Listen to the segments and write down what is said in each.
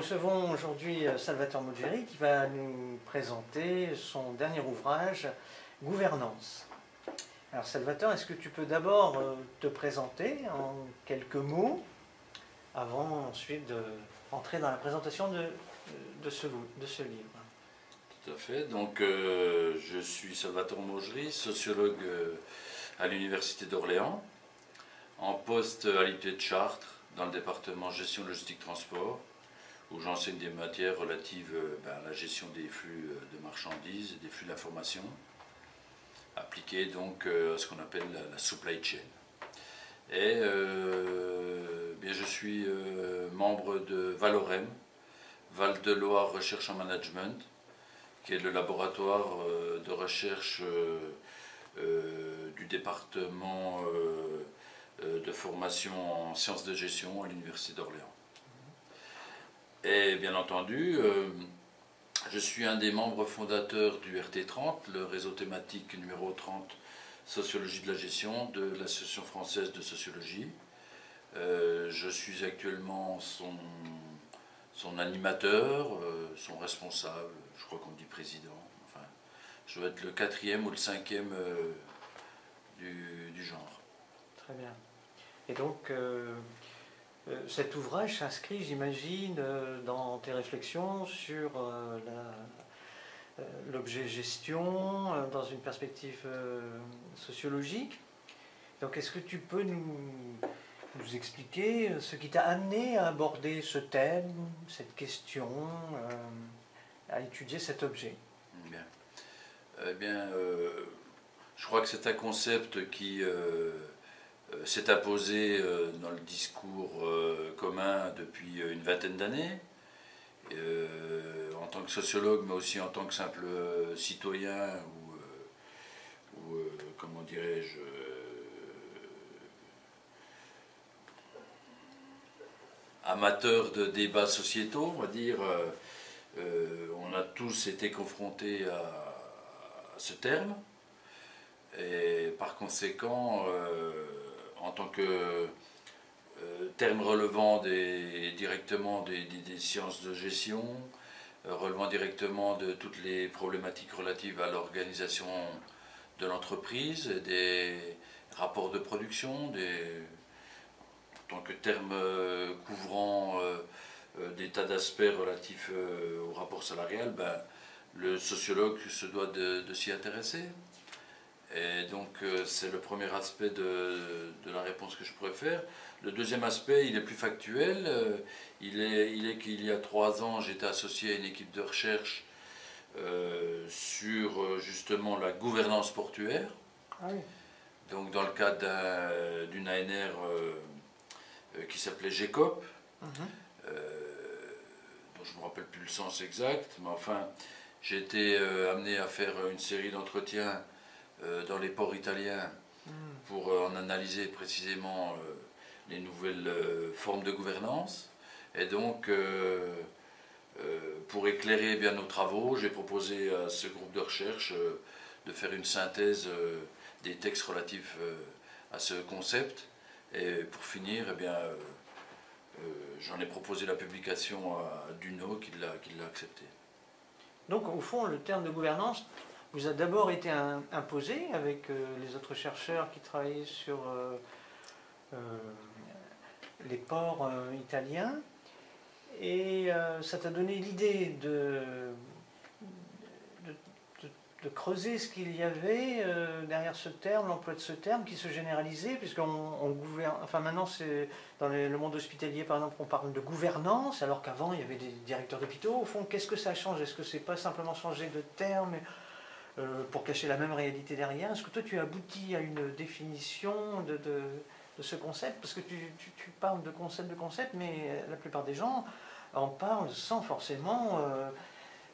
recevons aujourd'hui Salvatore Moggeri qui va nous présenter son dernier ouvrage, Gouvernance. Alors Salvatore, est-ce que tu peux d'abord te présenter en quelques mots avant ensuite de rentrer dans la présentation de ce livre? Tout à fait. Donc je suis Salvatore Moggeri, sociologue à l'Université d'Orléans, en poste à l'IUT de Chartres, dans le département gestion logistique transport, où j'enseigne des matières relatives à la gestion des flux de marchandises et des flux d'informations, appliquées donc à ce qu'on appelle la supply chain. Et bien, je suis membre de Valorem, Val de Loire Recherche en Management, qui est le laboratoire de recherche du département de formation en sciences de gestion à l'Université d'Orléans. Et bien entendu, je suis un des membres fondateurs du RT30, le réseau thématique numéro 30, Sociologie de la gestion, de l'Association française de sociologie. Je suis actuellement son animateur, son responsable, je crois qu'on dit président. Enfin, je dois être le 4e ou le 5e du genre. Très bien. Et donc, cet ouvrage s'inscrit, j'imagine, dans tes réflexions sur l'objet gestion, dans une perspective sociologique. Donc, est-ce que tu peux nous expliquer ce qui t'a amené à aborder ce thème, cette question, à étudier cet objet? Bien. Eh bien, je crois que c'est un concept qui s'est imposé dans le discours commun depuis une vingtaine d'années, en tant que sociologue, mais aussi en tant que simple citoyen ou comment dirais-je, amateur de débats sociétaux, on va dire. On a tous été confrontés à ce terme, et par conséquent, en tant que terme relevant directement des sciences de gestion, relevant directement de toutes les problématiques relatives à l'organisation de l'entreprise, des rapports de production, en tant que terme couvrant des tas d'aspects relatifs au rapport salarial, le sociologue se doit de s'y intéresser. Et donc c'est le premier aspect de la réponse que je pourrais faire. Le deuxième aspect, il est plus factuel. Il est qu'il y a 3 ans, j'étais associé à une équipe de recherche sur justement la gouvernance portuaire. Ah oui. Donc dans le cadre d'une ANR qui s'appelait GECOP, dont je ne me rappelle plus le sens exact, mais enfin j'ai été amené à faire une série d'entretiens dans les ports italiens pour en analyser précisément les nouvelles formes de gouvernance. Et donc, pour éclairer bien nos travaux, j'ai proposé à ce groupe de recherche de faire une synthèse des textes relatifs à ce concept. Et pour finir, eh bien, j'en ai proposé la publication à Duno qui l'a accepté. Donc, au fond, le terme de gouvernance vous a d'abord été imposé avec les autres chercheurs qui travaillaient sur les ports italiens, et ça t'a donné l'idée de creuser ce qu'il y avait derrière ce terme, l'emploi de ce terme qui se généralisait, puisqu'on gouverne, enfin maintenant c'est dans le monde hospitalier par exemple on parle de gouvernance, alors qu'avant il y avait des directeurs d'hôpitaux. Au fond, qu'est-ce que ça change? Est-ce que c'est pas simplement changer de terme pour cacher la même réalité derrière? Est-ce que toi tu aboutis à une définition de ce concept? Parce que tu parles de concept, mais la plupart des gens en parlent sans forcément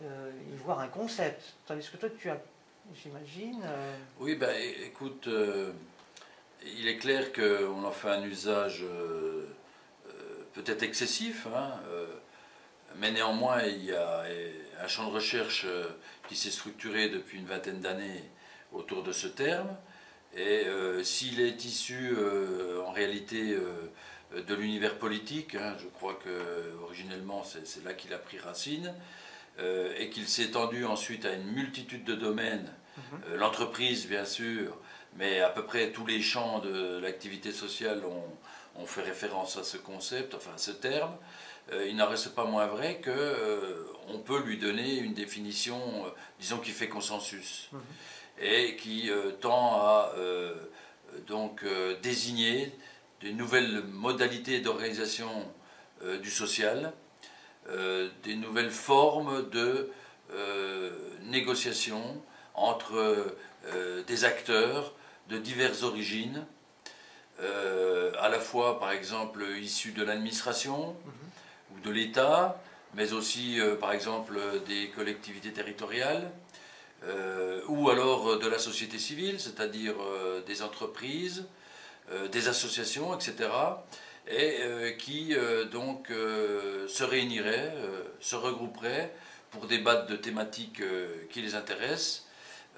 y voir un concept. Tandis que toi tu as, j'imagine... Oui, écoute, il est clair qu'on en fait un usage peut-être excessif, hein, mais néanmoins il y a un champ de recherche qui s'est structuré depuis une vingtaine d'années autour de ce terme, Et s'il est issu en réalité de l'univers politique, hein, je crois que originellement c'est là qu'il a pris racine, et qu'il s'est étendu ensuite à une multitude de domaines, l'entreprise bien sûr, mais à peu près tous les champs de l'activité sociale ont fait référence à ce concept, enfin à ce terme. Il n'en reste pas moins vrai qu'on peut lui donner une définition, disons, qui fait consensus, et qui tend à désigner de nouvelles modalités d'organisation du social, des nouvelles formes de négociation entre des acteurs de diverses origines, à la fois par exemple issus de l'administration ou de l'État, mais aussi par exemple des collectivités territoriales, ou alors de la société civile, c'est-à-dire des entreprises, des associations, etc., et qui donc se réuniraient, se regrouperaient pour débattre de thématiques qui les intéressent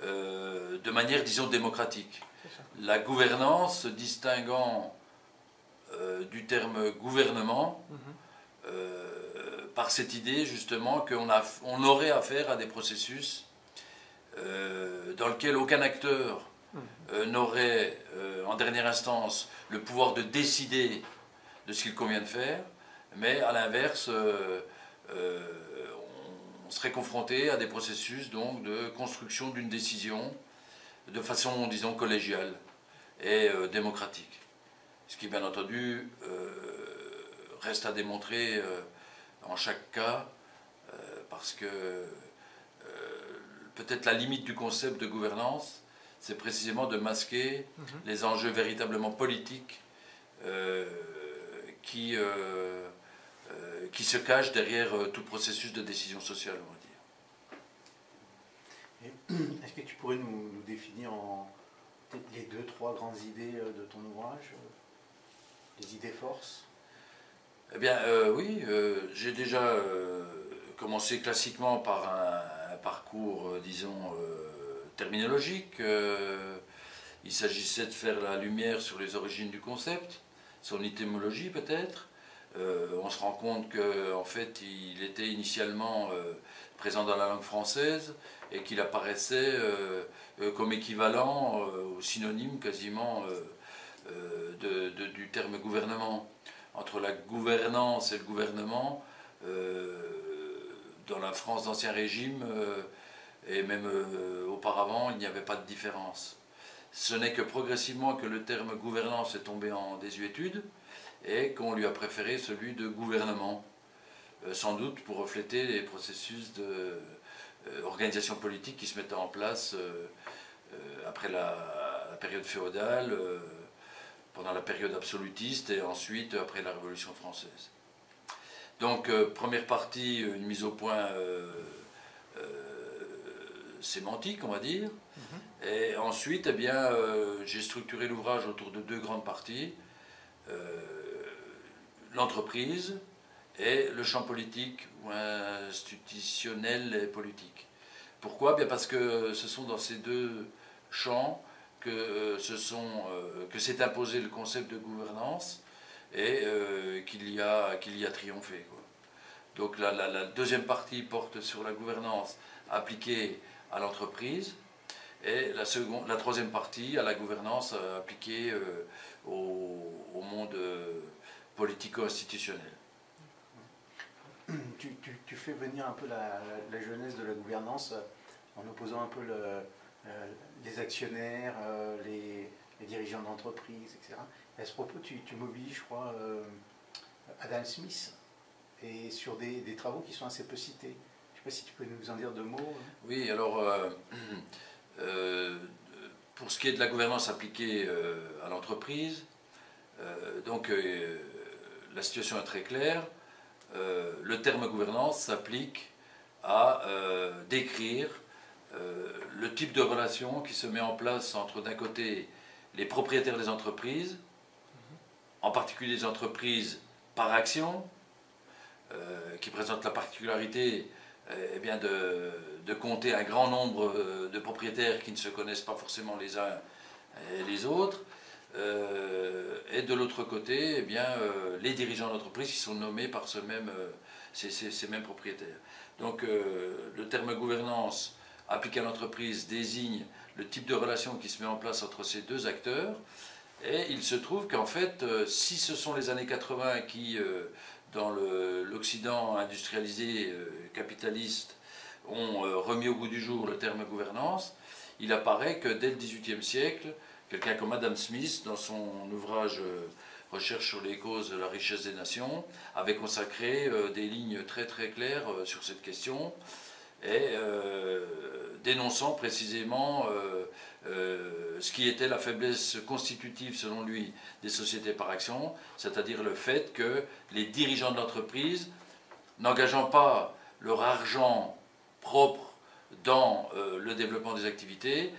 de manière, disons, démocratique. La gouvernance se distinguant du terme gouvernement par cette idée justement qu'on aurait affaire à des processus dans lesquels aucun acteur n'aurait en dernière instance le pouvoir de décider de ce qu'il convient de faire, mais à l'inverse, on serait confronté à des processus donc, de construction d'une décision de façon, disons, collégiale et démocratique. Ce qui, bien entendu, reste à démontrer en chaque cas, parce que peut-être la limite du concept de gouvernance, c'est précisément de masquer les enjeux véritablement politiques qui se cachent derrière tout processus de décision sociale, on va dire. Est-ce que tu pourrais nous définir les 2-3 grandes idées de ton ouvrage, les idées forces? Eh bien, oui, j'ai déjà commencé classiquement par un parcours, disons, terminologique. Il s'agissait de faire la lumière sur les origines du concept, son étymologie peut-être. On se rend compte qu'en fait, il était initialement présent dans la langue française et qu'il apparaissait comme équivalent ou synonyme quasiment du terme gouvernement. Entre la gouvernance et le gouvernement, dans la France d'Ancien Régime, et même auparavant, il n'y avait pas de différence. Ce n'est que progressivement que le terme gouvernance est tombé en désuétude et qu'on lui a préféré celui de gouvernement, sans doute pour refléter les processus d'organisation politique qui se mettaient en place après la période féodale, pendant la période absolutiste et ensuite après la Révolution française. Donc, première partie, une mise au point sémantique, on va dire. Et ensuite, eh bien, j'ai structuré l'ouvrage autour de 2 grandes parties. L'entreprise et le champ politique ou institutionnel et politique. Pourquoi? Bien parce que ce sont dans ces 2 champs que s'est imposé le concept de gouvernance et qu'il y a triomphé, quoi. Donc la deuxième partie porte sur la gouvernance appliquée à l'entreprise et la troisième partie à la gouvernance appliquée au monde politico-institutionnel. Tu fais venir un peu la jeunesse de la gouvernance en opposant un peu les actionnaires, les dirigeants d'entreprise, etc. À ce propos, tu mobilises, je crois, Adam Smith, et sur des travaux qui sont assez peu cités. Je ne sais pas si tu peux nous en dire 2 mots. Oui, alors, pour ce qui est de la gouvernance appliquée à l'entreprise, donc la situation est très claire. Le terme gouvernance s'applique à décrire le type de relation qui se met en place entre, d'un côté, les propriétaires des entreprises, en particulier des entreprises par action, qui présentent la particularité eh bien de compter un grand nombre de propriétaires qui ne se connaissent pas forcément les uns et les autres. Et de l'autre côté, eh bien, les dirigeants d'entreprise qui sont nommés par ces mêmes propriétaires. Donc le terme gouvernance appliqué à l'entreprise désigne le type de relation qui se met en place entre ces deux acteurs. Et il se trouve qu'en fait, si ce sont les années 80 qui, dans l'Occident industrialisé capitaliste, ont remis au goût du jour le terme gouvernance, il apparaît que dès le XVIIIe siècle, quelqu'un comme Adam Smith, dans son ouvrage Recherche sur les causes de la richesse des nations, avait consacré des lignes très très claires sur cette question, et dénonçant précisément ce qui était la faiblesse constitutive, selon lui, des sociétés par action, c'est-à-dire le fait que les dirigeants de l'entreprise, n'engageant pas leur argent propre dans le développement des activités,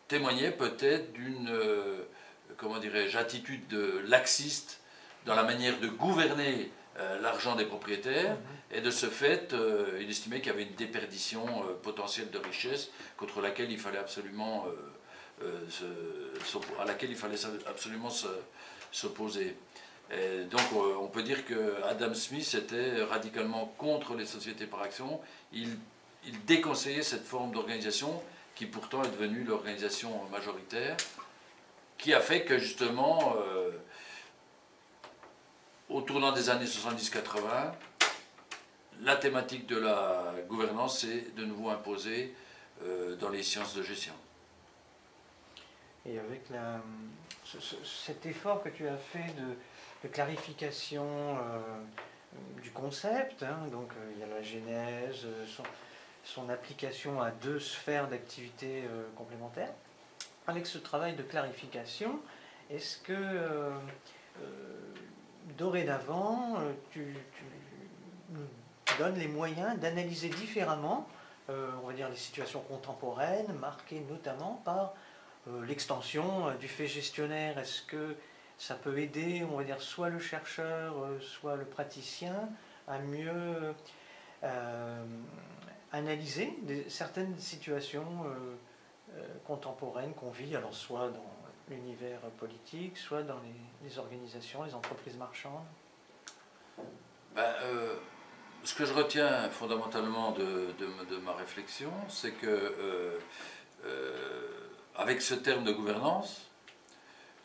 témoignaient peut-être d'une, comment dirais-je, attitude laxiste dans la manière de gouverner l'argent des propriétaires, et de ce fait, il estimait qu'il y avait une déperdition potentielle de richesse contre laquelle il fallait absolument s'opposer. Et donc on peut dire que Adam Smith était radicalement contre les sociétés par action. Il déconseillait cette forme d'organisation qui pourtant est devenue l'organisation majoritaire, qui a fait que justement, au tournant des années 70-80, la thématique de la gouvernance s'est de nouveau imposée dans les sciences de gestion. Et avec cet effort que tu as fait de clarification du concept, hein, donc il y a la genèse, son application à deux sphères d'activité complémentaires. Avec ce travail de clarification, est-ce que dorénavant, tu nous donnes les moyens d'analyser différemment, on va dire, les situations contemporaines, marquées notamment par l'extension du fait gestionnaire? Est-ce que ça peut aider, on va dire, soit le chercheur, soit le praticien à mieux analyser certaines situations contemporaines qu'on vit, alors soit dans l'univers politique, soit dans les organisations, les entreprises marchandes? Ce que je retiens fondamentalement de ma réflexion, c'est que avec ce terme de gouvernance,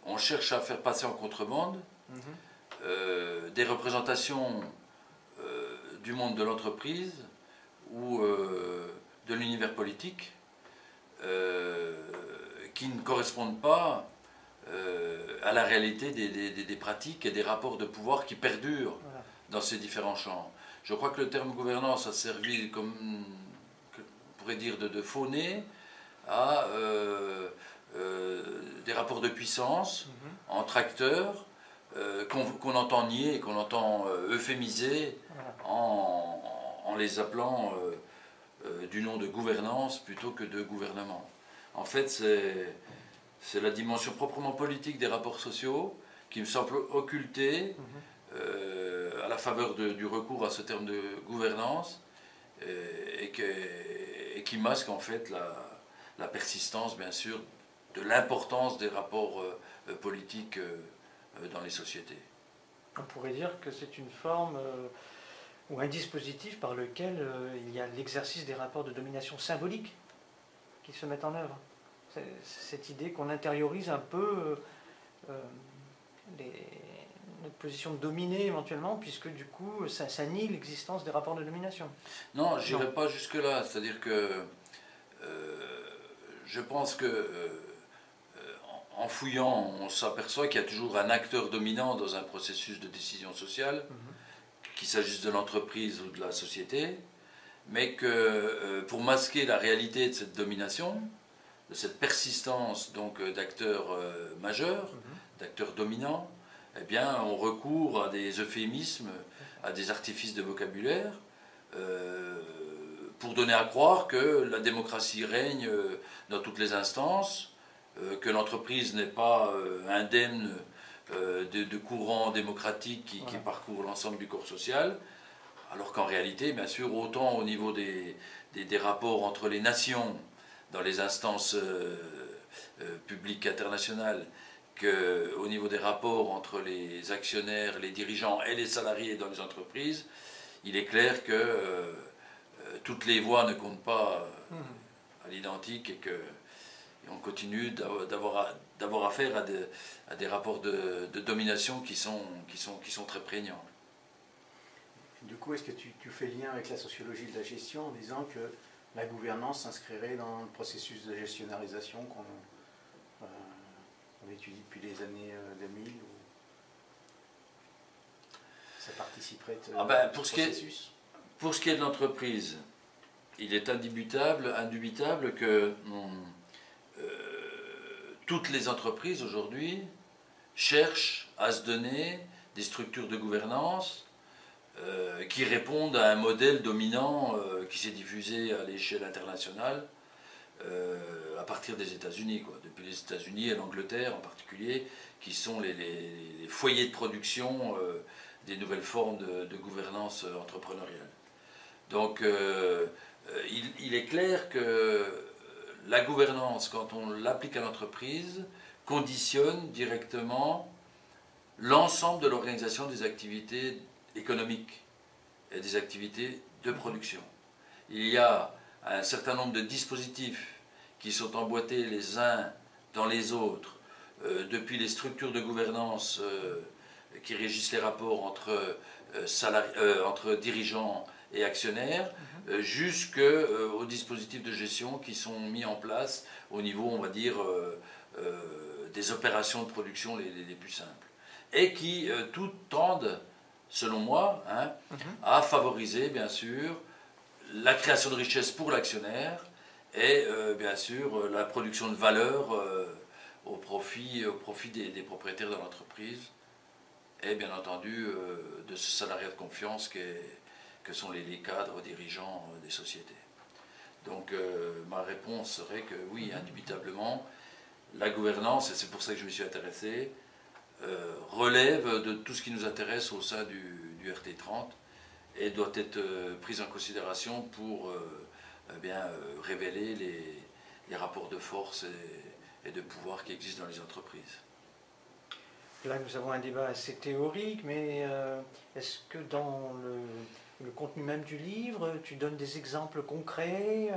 on cherche à faire passer en contrebande des représentations du monde de l'entreprise ou de l'univers politique qui ne correspondent pas à la réalité des pratiques et des rapports de pouvoir qui perdurent dans ces différents champs. Je crois que le terme gouvernance a servi, comme on pourrait dire, de faux nez à des rapports de puissance entre acteurs qu'on entend nier et qu'on entend euphémiser en les appelant du nom de gouvernance plutôt que de gouvernement. En fait, c'est la dimension proprement politique des rapports sociaux qui me semble occultée à la faveur du recours à ce terme de gouvernance et qui masque en fait la persistance, bien sûr, de l'importance des rapports politiques dans les sociétés. On pourrait dire que c'est une forme ou un dispositif par lequel il y a l'exercice des rapports de domination symbolique qui se mettent en œuvre. C'est cette idée qu'on intériorise un peu notre position de dominé éventuellement, puisque du coup ça nie l'existence des rapports de domination. Non, je n'irai pas jusque-là. C'est-à-dire que je pense que en fouillant, on s'aperçoit qu'il y a toujours un acteur dominant dans un processus de décision sociale, qu'il s'agisse de l'entreprise ou de la société, mais que pour masquer la réalité de cette domination, de cette persistance donc d'acteurs majeurs, d'acteurs dominants, eh bien on recourt à des euphémismes, à des artifices de vocabulaire, pour donner à croire que la démocratie règne dans toutes les instances, que l'entreprise n'est pas indemne de courants démocratiques qui parcourent l'ensemble du corps social, alors qu'en réalité, bien sûr, autant au niveau des rapports entre les nations, dans les instances publique internationale qu'au niveau des rapports entre les actionnaires, les dirigeants et les salariés dans les entreprises, il est clair que toutes les voix ne comptent pas à l'identique et qu'on continue d'avoir affaire à des rapports de domination qui sont très prégnants. Du coup, est-ce que tu fais lien avec la sociologie de la gestion en disant que la gouvernance s'inscrirait dans le processus de gestionnarisation qu'on étudie depuis les années 2000 ou ça participerait de pour ce ce processus? Pour ce qui est de l'entreprise, il est indubitable que toutes les entreprises aujourd'hui cherchent à se donner des structures de gouvernance qui répondent à un modèle dominant qui s'est diffusé à l'échelle internationale à partir des États-Unis, depuis les États-Unis et l'Angleterre en particulier, qui sont les foyers de production des nouvelles formes de gouvernance entrepreneuriale. Donc il est clair que la gouvernance, quand on l'applique à l'entreprise, conditionne directement l'ensemble de l'organisation des activités économiques et des activités de production. Il y a un certain nombre de dispositifs qui sont emboîtés les uns dans les autres, depuis les structures de gouvernance qui régissent les rapports entre dirigeants et actionnaires, jusqu'aux dispositifs de gestion qui sont mis en place au niveau, on va dire, des opérations de production les plus simples. Et qui toutes tendent, selon moi, à favoriser, bien sûr, la création de richesse pour l'actionnaire et, bien sûr, la production de valeur au profit des propriétaires de l'entreprise et, bien entendu, de ce salariat de confiance que sont les cadres dirigeants des sociétés. Donc, ma réponse serait que oui, indubitablement, la gouvernance, et c'est pour ça que je me suis intéressé, relève de tout ce qui nous intéresse au sein du RT30 et doit être prise en considération pour révéler les rapports de force et de pouvoir qui existent dans les entreprises. Là, nous avons un débat assez théorique, mais est-ce que dans le contenu même du livre, tu donnes des exemples concrets,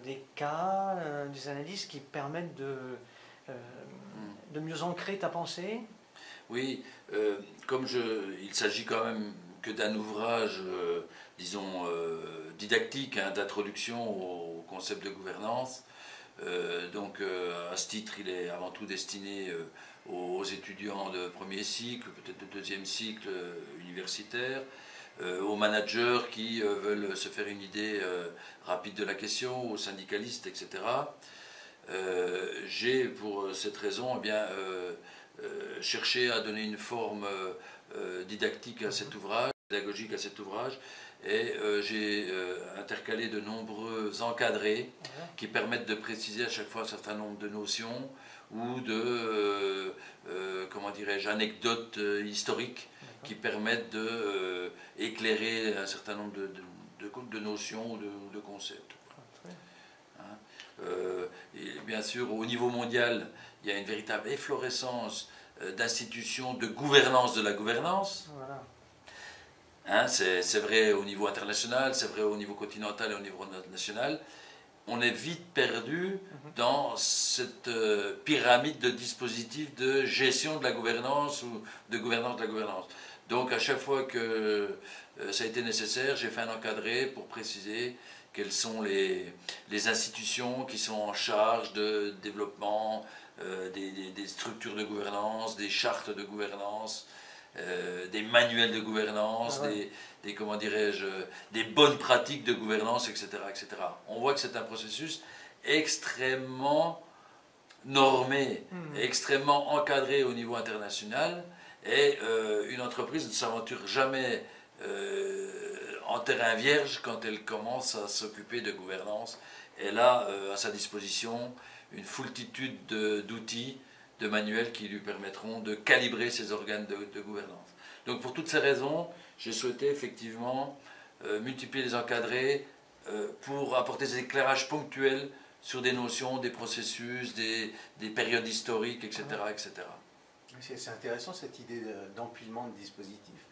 des cas, des analyses qui permettent de mieux ancrer ta pensée? Oui, il s'agit quand même que d'un ouvrage, disons, didactique, d'introduction au concept de gouvernance. Donc, à ce titre, il est avant tout destiné aux étudiants de premier cycle, peut-être de deuxième cycle universitaire, aux managers qui veulent se faire une idée rapide de la question, aux syndicalistes, etc. J'ai, pour cette raison, cherché à donner une forme didactique à cet ouvrage, pédagogique à cet ouvrage, et j'ai intercalé de nombreux encadrés qui permettent de préciser à chaque fois un certain nombre de notions ou de, comment dirais-je, anecdotes historiques qui permettent d'éclairer un certain nombre de notions ou de concepts. Et bien sûr, au niveau mondial, il y a une véritable efflorescence d'institutions de gouvernance de la gouvernance. Voilà. C'est vrai au niveau international, c'est vrai au niveau continental et au niveau national. On est vite perdu dans cette pyramide de dispositifs de gestion de la gouvernance ou de gouvernance de la gouvernance. Donc à chaque fois que ça a été nécessaire, j'ai fait un encadré pour préciser quelles sont les institutions qui sont en charge de développement des structures de gouvernance, des chartes de gouvernance, des manuels de gouvernance, comment dirais-je, des bonnes pratiques de gouvernance, etc., etc. On voit que c'est un processus extrêmement normé, extrêmement encadré au niveau international, et une entreprise ne s'aventure jamais en terrain vierge quand elle commence à s'occuper de gouvernance. Elle a à sa disposition une foultitude d'outils, de manuels qui lui permettront de calibrer ses organes de gouvernance. Donc pour toutes ces raisons, j'ai souhaité effectivement multiplier les encadrés pour apporter des éclairages ponctuels sur des notions, des processus, des périodes historiques, etc. etc. C'est intéressant cette idée d'empilement de dispositifs.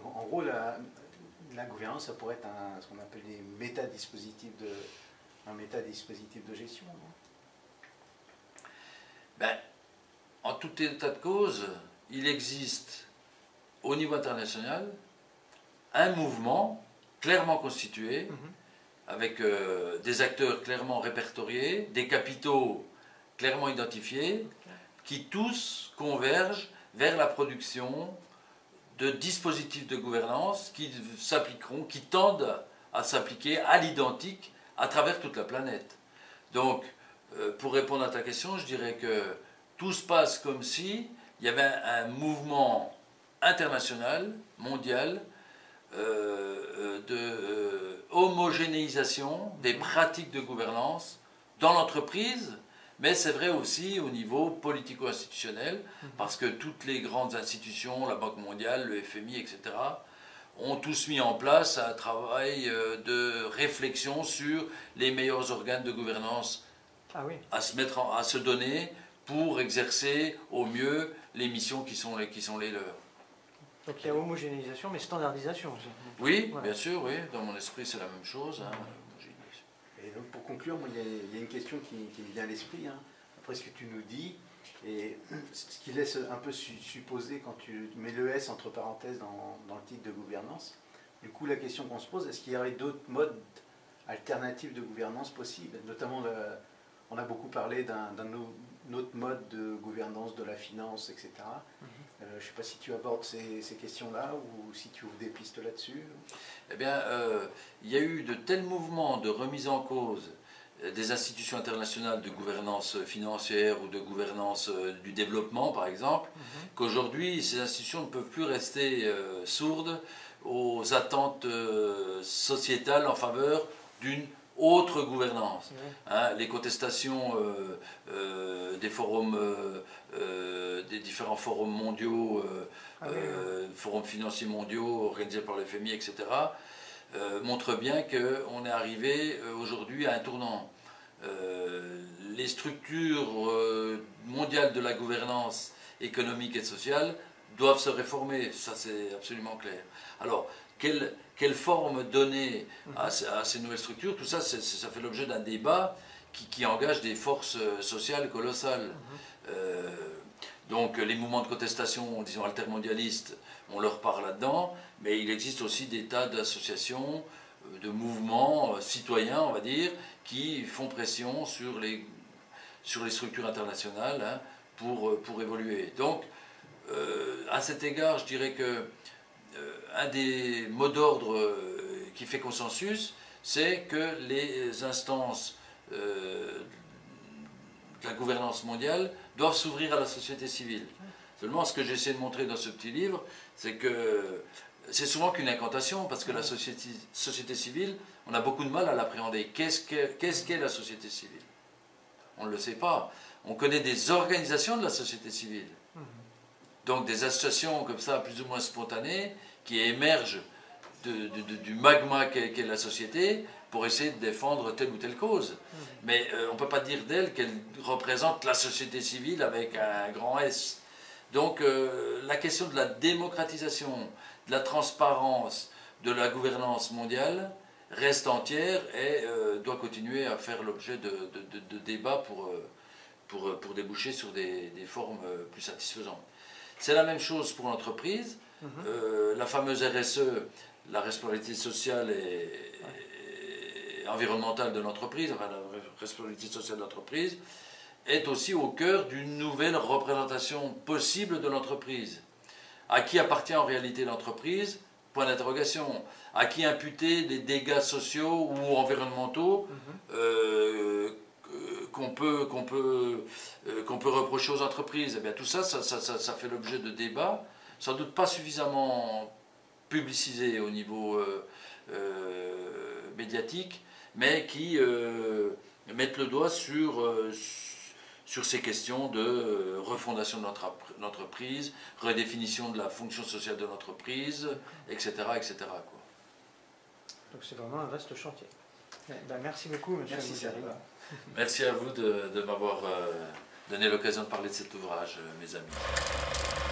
En gros, la gouvernance, ça pourrait être ce qu'on appelle des un métadispositif de gestion. Non? Ben, en tout état de cause, il existe au niveau international un mouvement clairement constitué, avec des acteurs clairement répertoriés, des capitaux clairement identifiés, qui tous convergent vers la production de dispositifs de gouvernance qui s'appliqueront, qui tendent à s'appliquer à l'identique à travers toute la planète. Donc, pour répondre à ta question, je dirais que tout se passe comme si il y avait un mouvement international, mondial, de homogénéisation des pratiques de gouvernance dans l'entreprise, mais c'est vrai aussi au niveau politico-institutionnel, parce que toutes les grandes institutions, la Banque mondiale, le FMI, etc., ont tous mis en place un travail de réflexion sur les meilleurs organes de gouvernance à se donner pour exercer au mieux les missions qui sont les leurs. Donc il y a homogénéisation, mais standardisation aussi. Oui, Voilà. bien sûr, oui. Dans mon esprit, c'est la même chose. Hein. Et donc pour conclure, moi, il y a une question qui me vient à l'esprit, hein, après ce que tu nous dis, et ce qui laisse un peu supposer quand tu mets le S entre parenthèses dans le titre de gouvernance. Du coup, la question qu'on se pose, est-ce qu'il y aurait d'autres modes alternatifs de gouvernance possibles? Notamment, on a beaucoup parlé d'un autre mode de gouvernance de la finance, etc. Je ne sais pas si tu abordes ces questions-là ou si tu ouvres des pistes là-dessus. Eh bien, il y a eu de tels mouvements de remise en cause des institutions internationales de gouvernance financière ou de gouvernance du développement, par exemple, qu'aujourd'hui, ces institutions ne peuvent plus rester sourdes aux attentes sociétales en faveur d'une autre gouvernance. Hein, les contestations des forums, des différents forums mondiaux, forums financiers mondiaux organisés par le FMI, etc., montrent bien qu'on est arrivé aujourd'hui à un tournant. Les structures mondiales de la gouvernance économique et sociale doivent se réformer, ça c'est absolument clair. Alors, quelle forme donner à ces nouvelles structures? Tout ça, ça fait l'objet d'un débat qui engage des forces sociales colossales. Donc les mouvements de contestation, disons altermondialistes, on leur parle là-dedans, mais il existe aussi des tas d'associations, de mouvements citoyens, on va dire, qui font pression sur les structures internationales, hein, pour évoluer. Donc, à cet égard, je dirais que un des mots d'ordre qui fait consensus, c'est que les instances de la gouvernance mondiale doivent s'ouvrir à la société civile. Seulement, ce que j'essaie de montrer dans ce petit livre, c'est que c'est souvent qu'une incantation, parce que la société civile, on a beaucoup de mal à l'appréhender. Qu'est-ce qu'est la société civile? On ne le sait pas. On connaît des organisations de la société civile. Donc des associations comme ça, plus ou moins spontanées, qui émergent du magma qu'est la société pour essayer de défendre telle ou telle cause. Mais on ne peut pas dire d'elle qu'elle représente la société civile avec un grand S. Donc la question de la démocratisation, de la transparence, de la gouvernance mondiale reste entière et doit continuer à faire l'objet de débats pour déboucher sur des formes plus satisfaisantes. C'est la même chose pour l'entreprise. La fameuse RSE, la responsabilité sociale et environnementale de l'entreprise, enfin la responsabilité sociale de l'entreprise, est aussi au cœur d'une nouvelle représentation possible de l'entreprise. À qui appartient en réalité l'entreprise? Point d'interrogation. À qui imputer des dégâts sociaux ou environnementaux qu'on peut reprocher aux entreprises? Eh bien, tout ça, ça fait l'objet de débats, sans doute pas suffisamment publicisés au niveau médiatique, mais qui mettent le doigt sur ces questions de refondation de l'entreprise, redéfinition de la fonction sociale de l'entreprise, etc. etc. quoi. Donc c'est vraiment un vaste chantier. Ben, merci beaucoup, monsieur Merci, Boudjari. Merci à vous de m'avoir donné l'occasion de parler de cet ouvrage, mes amis.